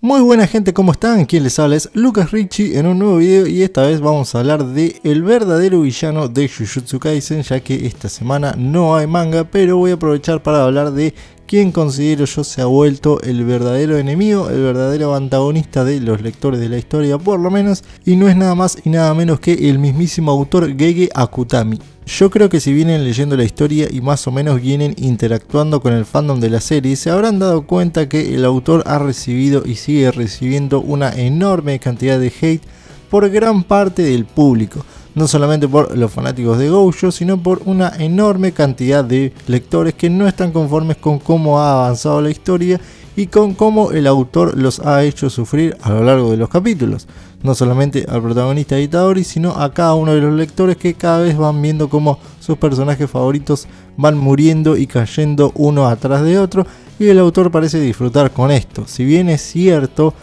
Muy buena gente, ¿cómo están? Quien les habla es Lucas Ricci en un nuevo video y esta vez vamos a hablar de el verdadero villano de Jujutsu Kaisen, ya que esta semana no hay manga, pero voy a aprovechar para hablar de quien considero yo se ha vuelto el verdadero enemigo, el verdadero antagonista de los lectores de la historia por lo menos, y no es nada más y nada menos que el mismísimo autor Gege Akutami. Yo creo que si vienen leyendo la historia y más o menos vienen interactuando con el fandom de la serie, se habrán dado cuenta que el autor ha recibido y sigue recibiendo una enorme cantidad de hate por gran parte del público. No solamente por los fanáticos de Gojo, sino por una enorme cantidad de lectores que no están conformes con cómo ha avanzado la historia y con cómo el autor los ha hecho sufrir a lo largo de los capítulos. No solamente al protagonista Itadori, sino a cada uno de los lectores que cada vez van viendo cómo sus personajes favoritos van muriendo y cayendo uno atrás de otro, y el autor parece disfrutar con esto. Si bien es cierto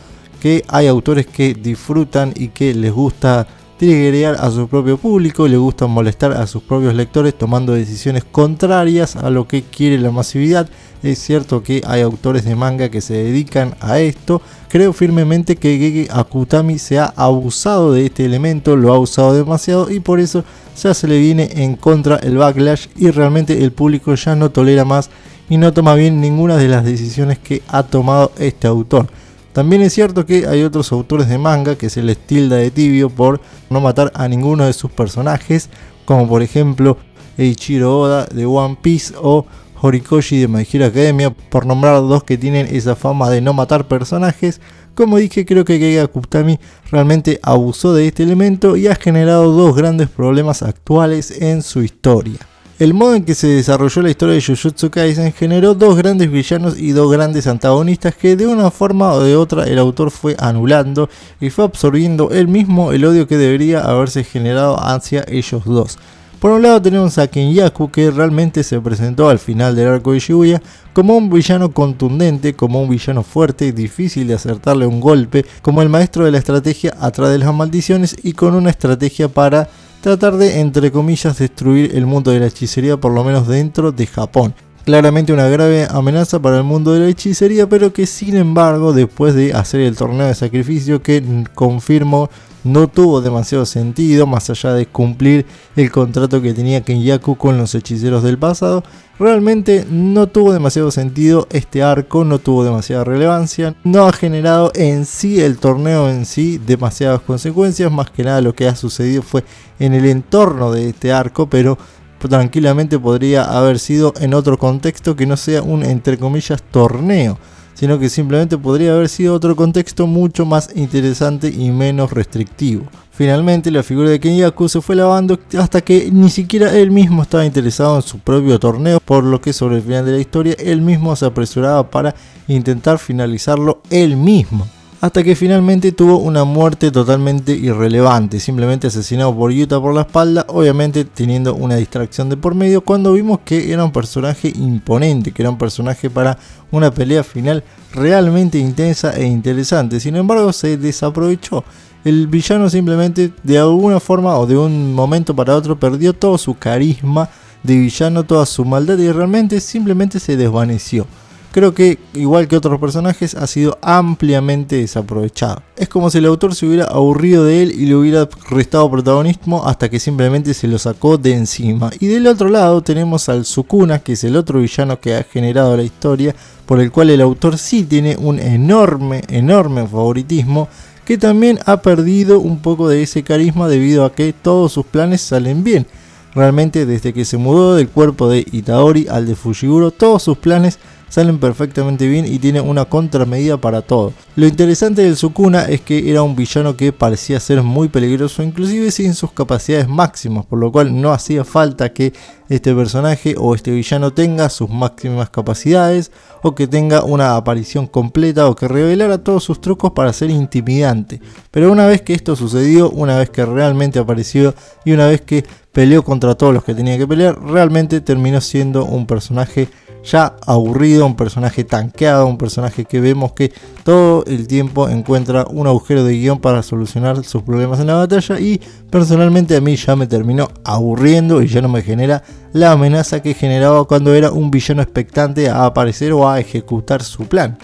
que hay autores que disfrutan y que les gusta triggerear a su propio público, les gusta molestar a sus propios lectores tomando decisiones contrarias a lo que quiere la masividad. Es cierto que hay autores de manga que se dedican a esto. Creo firmemente que Gege Akutami se ha abusado de este elemento, lo ha usado demasiado y por eso ya se le viene en contra el backlash y realmente el público ya no tolera más y no toma bien ninguna de las decisiones que ha tomado este autor. También es cierto que hay otros autores de manga que se les tilda de tibio por no matar a ninguno de sus personajes, como por ejemplo Eiichiro Oda de One Piece o Horikoshi de My Hero Academia, por nombrar dos que tienen esa fama de no matar personajes. Como dije, creo que Gege Akutami realmente abusó de este elemento y ha generado dos grandes problemas actuales en su historia. El modo en que se desarrolló la historia de Jujutsu Kaisen generó dos grandes villanos y dos grandes antagonistas que de una forma o de otra el autor fue anulando y fue absorbiendo él mismo el odio que debería haberse generado hacia ellos dos. Por un lado tenemos a Kenyaku, que realmente se presentó al final del arco de Shibuya como un villano contundente, como un villano fuerte, difícil de acertarle un golpe, como el maestro de la estrategia atrás de las maldiciones y con una estrategia para tratar de, entre comillas, destruir el mundo de la hechicería, por lo menos dentro de Japón. Claramente una grave amenaza para el mundo de la hechicería, pero que sin embargo, después de hacer el torneo de sacrificio, que confirmo no tuvo demasiado sentido, más allá de cumplir el contrato que tenía Kenyaku con los hechiceros del pasado, realmente no tuvo demasiado sentido este arco, no tuvo demasiada relevancia, no ha generado en sí el torneo en sí demasiadas consecuencias, más que nada lo que ha sucedido fue en el entorno de este arco, pero tranquilamente podría haber sido en otro contexto que no sea un entre comillas torneo, sino que simplemente podría haber sido otro contexto mucho más interesante y menos restrictivo. Finalmente la figura de Kenyaku se fue lavando hasta que ni siquiera él mismo estaba interesado en su propio torneo, por lo que sobre el final de la historia él mismo se apresuraba para intentar finalizarlo él mismo. Hasta que finalmente tuvo una muerte totalmente irrelevante, simplemente asesinado por Yuta por la espalda, obviamente teniendo una distracción de por medio, cuando vimos que era un personaje imponente, que era un personaje para una pelea final realmente intensa e interesante. Sin embargo se desaprovechó. El villano simplemente de alguna forma o de un momento para otro perdió todo su carisma de villano, toda su maldad y realmente simplemente se desvaneció. Creo que, igual que otros personajes, ha sido ampliamente desaprovechado. Es como si el autor se hubiera aburrido de él y le hubiera restado protagonismo hasta que simplemente se lo sacó de encima. Y del otro lado tenemos al Sukuna, que es el otro villano que ha generado la historia, por el cual el autor sí tiene un enorme favoritismo, que también ha perdido un poco de ese carisma debido a que todos sus planes salen bien. Realmente desde que se mudó del cuerpo de Itadori al de Fushiguro, todos sus planes salen perfectamente bien y tiene una contramedida para todo. Lo interesante del Sukuna es que era un villano que parecía ser muy peligroso, inclusive sin sus capacidades máximas, por lo cual no hacía falta que este personaje o este villano tenga sus máximas capacidades o que tenga una aparición completa o que revelara todos sus trucos para ser intimidante. Pero una vez que esto sucedió, una vez que realmente apareció y una vez que peleó contra todos los que tenía que pelear, realmente terminó siendo un personaje ya aburrido, un personaje tanqueado, un personaje que vemos que todo el tiempo encuentra un agujero de guión para solucionar sus problemas en la batalla, y personalmente a mí ya me terminó aburriendo y ya no me genera la amenaza que generaba cuando era un villano expectante a aparecer o a ejecutar su plan.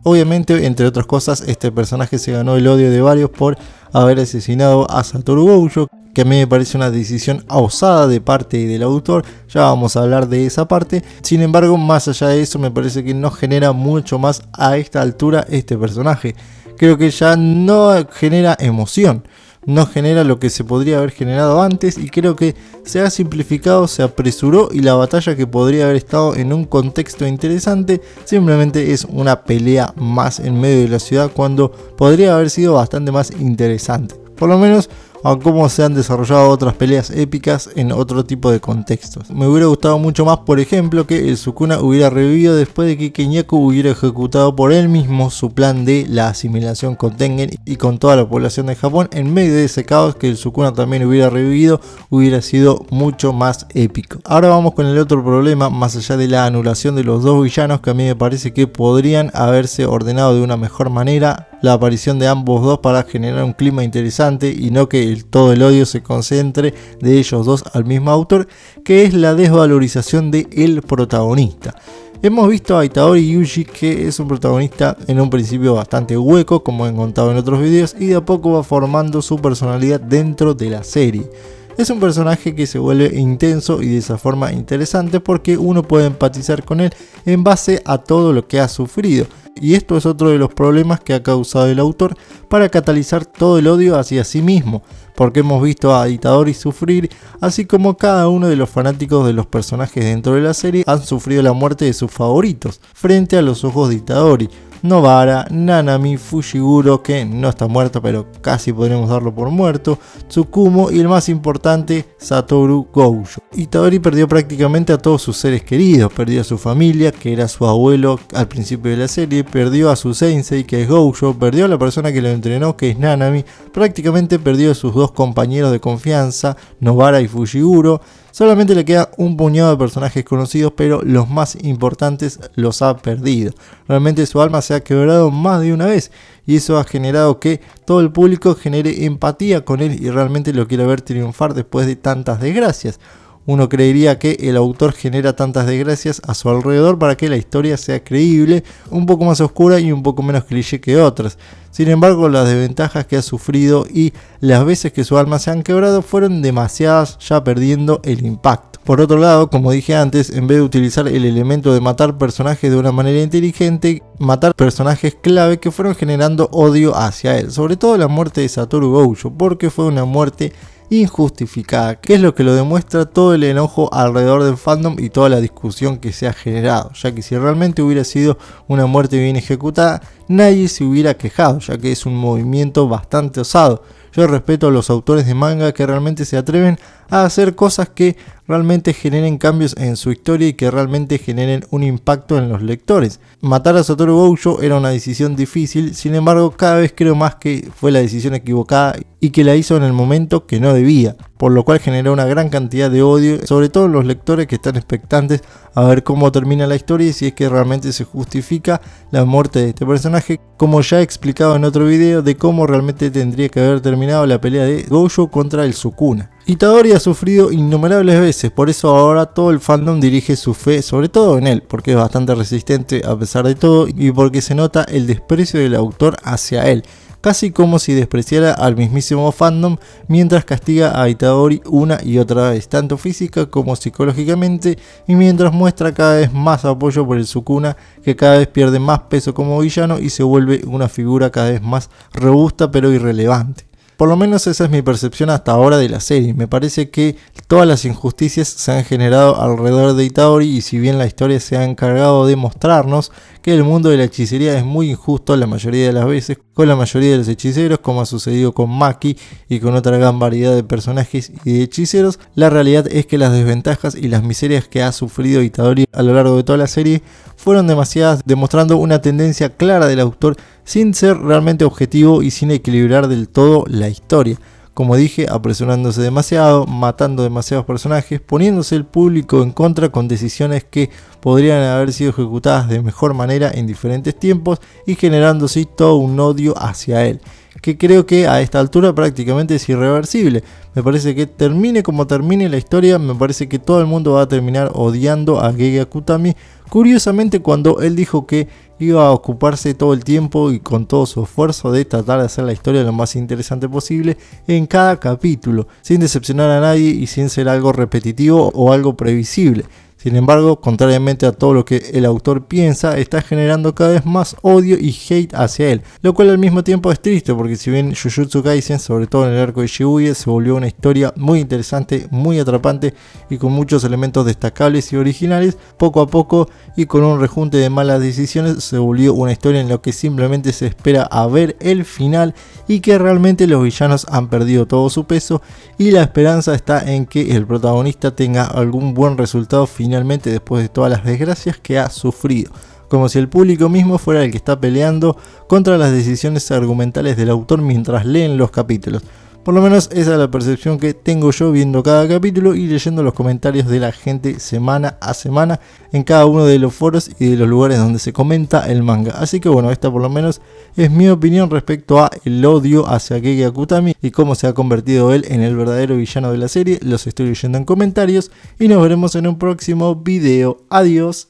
Obviamente, entre otras cosas, este personaje se ganó el odio de varios por haber asesinado a Satoru Gojo, que a mí me parece una decisión osada de parte del autor. Ya vamos a hablar de esa parte. Sin embargo, más allá de eso, me parece que no genera mucho más a esta altura este personaje. Creo que ya no genera emoción, no genera lo que se podría haber generado antes, y creo que se ha simplificado, se apresuró, y la batalla que podría haber estado en un contexto interesante simplemente es una pelea más en medio de la ciudad, cuando podría haber sido bastante más interesante, por lo menos a cómo se han desarrollado otras peleas épicas en otro tipo de contextos. Me hubiera gustado mucho más, por ejemplo, que el Sukuna hubiera revivido después de que Kenyaku hubiera ejecutado por él mismo su plan de la asimilación con Tengen y con toda la población de Japón. En medio de ese caos, que el Sukuna también hubiera revivido, hubiera sido mucho más épico. Ahora vamos con el otro problema, más allá de la anulación de los dos villanos, que a mí me parece que podrían haberse ordenado de una mejor manera la aparición de ambos dos para generar un clima interesante y no que todo el odio se concentre de ellos dos al mismo autor, que es la desvalorización del protagonista. Hemos visto a Itadori Yuji, que es un protagonista en un principio bastante hueco, como he contado en otros videos, y de a poco va formando su personalidad dentro de la serie. Es un personaje que se vuelve intenso y de esa forma interesante, porque uno puede empatizar con él en base a todo lo que ha sufrido. Y esto es otro de los problemas que ha causado el autor para catalizar todo el odio hacia sí mismo, porque hemos visto a Itadori sufrir, así como cada uno de los fanáticos de los personajes dentro de la serie han sufrido la muerte de sus favoritos frente a los ojos de Itadori. Nobara, Nanami, Fushiguro, que no está muerto pero casi podríamos darlo por muerto, Tsukumo y el más importante, Satoru Gojo. Itadori perdió prácticamente a todos sus seres queridos, perdió a su familia, que era su abuelo al principio de la serie, perdió a su sensei, que es Gojo, perdió a la persona que lo entrenó, que es Nanami, prácticamente perdió a sus dos compañeros de confianza, Nobara y Fushiguro. Solamente le queda un puñado de personajes conocidos, pero los más importantes los ha perdido. Realmente su alma se ha quebrado más de una vez, y eso ha generado que todo el público genere empatía con él y realmente lo quiera ver triunfar después de tantas desgracias. Uno creería que el autor genera tantas desgracias a su alrededor para que la historia sea creíble, un poco más oscura y un poco menos cliché que otras. Sin embargo, las desventajas que ha sufrido y las veces que su alma se han quebrado fueron demasiadas, ya perdiendo el impacto. Por otro lado, como dije antes, en vez de utilizar el elemento de matar personajes de una manera inteligente, matar personajes clave que fueron generando odio hacia él. Sobre todo la muerte de Satoru Gojo, porque fue una muerte injustificada, que es lo que lo demuestra todo el enojo alrededor del fandom y toda la discusión que se ha generado, ya que si realmente hubiera sido una muerte bien ejecutada, nadie se hubiera quejado, ya que es un movimiento bastante osado. Yo respeto a los autores de manga que realmente se atreven a hacer cosas que realmente generen cambios en su historia y que realmente generen un impacto en los lectores. Matar a Satoru Gojo era una decisión difícil, sin embargo cada vez creo más que fue la decisión equivocada y que la hizo en el momento que no debía, por lo cual generó una gran cantidad de odio, sobre todo en los lectores que están expectantes a ver cómo termina la historia y si es que realmente se justifica la muerte de este personaje, como ya he explicado en otro video de cómo realmente tendría que haber terminado la pelea de Gojo contra el Sukuna. Itadori ha sufrido innumerables veces, por eso ahora todo el fandom dirige su fe sobre todo en él, porque es bastante resistente a pesar de todo y porque se nota el desprecio del autor hacia él, casi como si despreciara al mismísimo fandom mientras castiga a Itadori una y otra vez, tanto física como psicológicamente, y mientras muestra cada vez más apoyo por el Sukuna, que cada vez pierde más peso como villano y se vuelve una figura cada vez más robusta pero irrelevante. Por lo menos esa es mi percepción hasta ahora de la serie. Me parece que todas las injusticias se han generado alrededor de Itadori, y si bien la historia se ha encargado de mostrarnos que el mundo de la hechicería es muy injusto la mayoría de las veces con la mayoría de los hechiceros, como ha sucedido con Maki y con otra gran variedad de personajes y de hechiceros, la realidad es que las desventajas y las miserias que ha sufrido Itadori a lo largo de toda la serie fueron demasiadas, demostrando una tendencia clara del autor sin ser realmente objetivo y sin equilibrar del todo la historia. Como dije, apresurándose demasiado, matando demasiados personajes, poniéndose el público en contra con decisiones que podrían haber sido ejecutadas de mejor manera en diferentes tiempos y generando así todo un odio hacia él. que creo que a esta altura prácticamente es irreversible. Me parece que termine como termine la historia, me parece que todo el mundo va a terminar odiando a Gege Akutami. Curiosamente, cuando él dijo que iba a ocuparse todo el tiempo y con todo su esfuerzo de tratar de hacer la historia lo más interesante posible en cada capítulo, sin decepcionar a nadie y sin ser algo repetitivo o algo previsible. Sin embargo, contrariamente a todo lo que el autor piensa, está generando cada vez más odio y hate hacia él, lo cual al mismo tiempo es triste, porque si bien Jujutsu Kaisen, sobre todo en el arco de Shibuya, se volvió una historia muy interesante, muy atrapante y con muchos elementos destacables y originales, poco a poco y con un rejunte de malas decisiones se volvió una historia en la que simplemente se espera a ver el final y que realmente los villanos han perdido todo su peso y la esperanza está en que el protagonista tenga algún buen resultado finalmente después de todas las desgracias que ha sufrido, como si el público mismo fuera el que está peleando contra las decisiones argumentales del autor mientras leen los capítulos. Por lo menos esa es la percepción que tengo yo viendo cada capítulo y leyendo los comentarios de la gente semana a semana en cada uno de los foros y de los lugares donde se comenta el manga. Así que bueno, esta por lo menos es mi opinión respecto a el odio hacia Gege Akutami y cómo se ha convertido él en el verdadero villano de la serie. Los estoy leyendo en comentarios y nos veremos en un próximo video. Adiós.